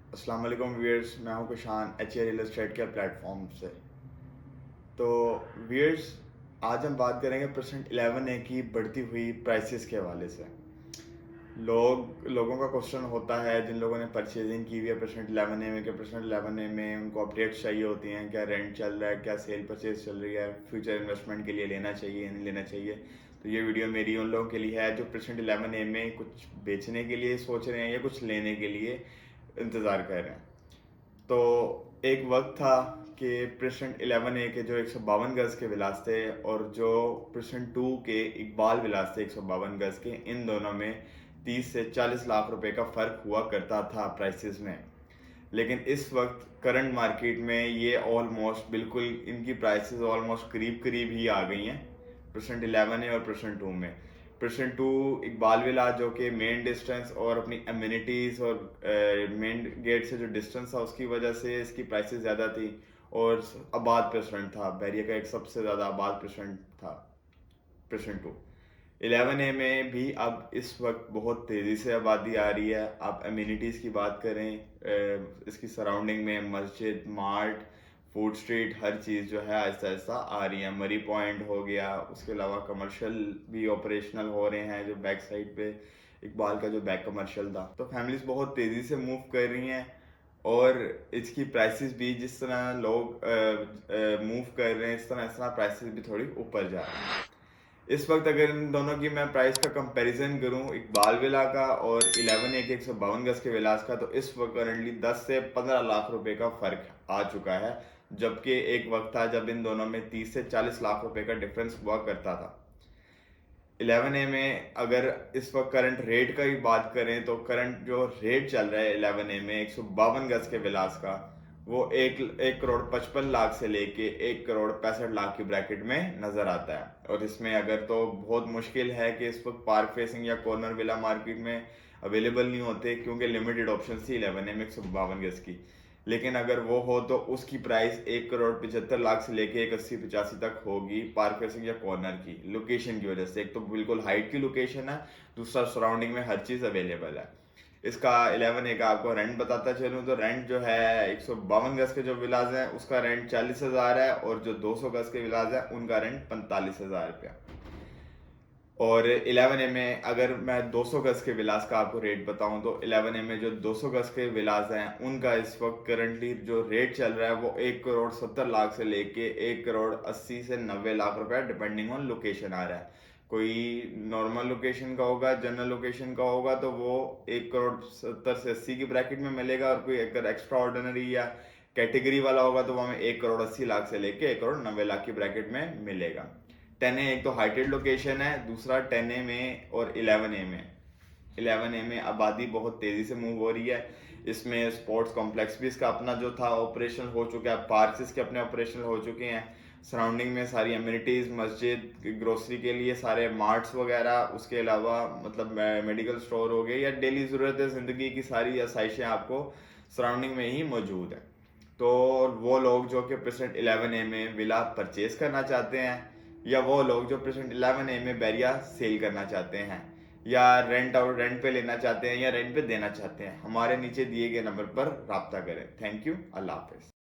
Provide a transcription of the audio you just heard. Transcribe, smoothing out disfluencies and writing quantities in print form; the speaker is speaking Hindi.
अस्सलाम वालेकुम व्यूअर्स, मैं हूं कुशान रियल एस्टेट के प्लेटफॉर्म से। तो व्यूअर्स, आज हम बात करेंगे परसेंट 11A की बढ़ती हुई प्राइसेस के हवाले से। लोगों का क्वेश्चन होता है, जिन लोगों ने परचेजिंग की हुई है परसेंट 11A में, परसेंट 11A में उनको अपडेट्स चाहिए होती हैं, क्या रेंट चल रहा है, क्या सेल परचेज चल रही है, फ्यूचर इन्वेस्टमेंट के लिए लेना चाहिए या नहीं लेना चाहिए। तो ये वीडियो मेरी उन लोगों के लिए है जो परसेंट 11A में कुछ बेचने के लिए सोच रहे हैं या कुछ लेने के लिए इंतज़ार कर रहे हैं। तो एक वक्त था कि प्रेसिडेंट 11A के जो 152 गज के विलास थे और जो प्रेसिडेंट 2 के इकबाल विलास थे 152 गज के, इन दोनों में 30 से 40 लाख रुपए का फ़र्क हुआ करता था प्राइसेस में। लेकिन इस वक्त करंट मार्केट में ये ऑलमोस्ट बिल्कुल इनकी प्राइसेस ऑलमोस्ट करीब करीब ही आ गई हैं परसेंट 11A और परसेंट 2 में। परसेंट 2 इकबाल विला जो कि मेन डिस्टेंस और अपनी एम्यूनिटीज़ और मेन गेट से जो डिस्टेंस था उसकी वजह से इसकी प्राइसेस ज़्यादा थी। और आबाद परसेंट था, बैरिया का एक सबसे ज़्यादा आबाद परसेंट था परसेंट 2। 11A में भी अब इस वक्त बहुत तेज़ी से आबादी आ रही है। आप एम्यूनिटीज़ की बात करें, इसकी सराउंडिंग में मस्जिद, मार्ट, फूड स्ट्रीट, हर चीज़ जो है आहिस्ता आहिस्ता आ रही है। मरी पॉइंट हो गया, उसके अलावा कमर्शियल भी ऑपरेशनल हो रहे हैं, जो बैक साइड पे इकबाल का जो बैक कमर्शियल था। तो फैमिलीज बहुत तेज़ी से मूव कर रही हैं और इसकी प्राइसेस भी जिस तरह लोग मूव कर रहे हैं इस तरह प्राइसेस भी थोड़ी ऊपर जा रही हैं। इस वक्त अगर इन दोनों की मैं प्राइस का कंपैरिजन करूं, इकबाल विला का और 11A के 152 गज के विलास का, तो इस वक्त करंटली 10 से 15 लाख रुपए का फर्क आ चुका है। जबकि एक वक्त था जब इन दोनों में 30 से 40 लाख रुपए का डिफरेंस हुआ करता था। 11A में अगर इस वक्त करंट रेट का ही बात करें तो करंट जो रेट चल रहा है 11A में 152 गज के विलास का, वो 1 करोड़ 55 लाख से लेके 1 करोड़ 65 लाख की ब्रैकेट में नजर आता है। और इसमें अगर तो बहुत मुश्किल है कि इस वक्त पार्क फेसिंग या कॉर्नर विला मार्केट में अवेलेबल नहीं होते, क्योंकि लिमिटेड ऑप्शन थी 11A में 152 गज की। लेकिन अगर वो हो तो उसकी प्राइस 1 करोड़ 75 लाख से लेके 1 80 85 तक होगी, पार्क फेसिंग या कॉर्नर की लोकेशन की वजह से। एक तो बिल्कुल हाइट की लोकेशन है, दूसरा सराउंडिंग में हर चीज़ अवेलेबल है। इसका 11A का आपको रेंट बताता चलूँ तो रेंट जो है 152 गज के जो विलाज हैं उसका रेंट 40,000 है, और जो 200 गज के विलाज हैं उनका रेंट 45,000 रुपया। और 11A में अगर मैं 200 गज के विलास का आपको रेट बताऊं तो 11A में जो 200 गज के विलास हैं उनका इस वक्त करंटली जो रेट चल रहा है वो 1 करोड़ 70 लाख से लेके 1 करोड़ 80 से 90 लाख रुपए डिपेंडिंग ऑन लोकेशन आ रहा है। कोई नॉर्मल लोकेशन का होगा, जनरल लोकेशन का होगा तो वो 1 करोड़ 70 से 80 की ब्रैकेट में मिलेगा, और कोई अगर एक्स्ट्रा ऑर्डिनरी या कैटेगरी वाला होगा तो वो हमें 1 करोड़ 80 लाख से लेके 1 करोड़ 90 लाख की ब्रैकेट में मिलेगा। 10A एक तो हाइटेड लोकेशन है, दूसरा 10A में और 11A में। 11A में आबादी बहुत तेज़ी से मूव हो रही है। इसमें स्पोर्ट्स कॉम्प्लेक्स भी इसका अपना जो था ऑपरेशन हो चुका है, पार्क्स इसके अपने ऑपरेशन हो चुके हैं। सराउंडिंग में सारी एम्यूनिटीज़, मस्जिद, ग्रोसरी के लिए सारे मार्ट्स वगैरह, उसके अलावा मतलब मेडिकल स्टोर हो गए या डेली ज़रूरत ज़िंदगी की सारी आसाइशें आपको सराउंडिंग में ही मौजूद हैं। तो वो लोग जो कि प्रेसिडेंट 11A में विला परचेज करना चाहते हैं, या वो लोग जो प्रेसिडेंट 11A में बैरिया सेल करना चाहते हैं, या रेंट पे लेना चाहते हैं या रेंट पे देना चाहते हैं, हमारे नीचे दिए गए नंबर पर राब्ता करें। Thank you. अल्लाह हाफिज़।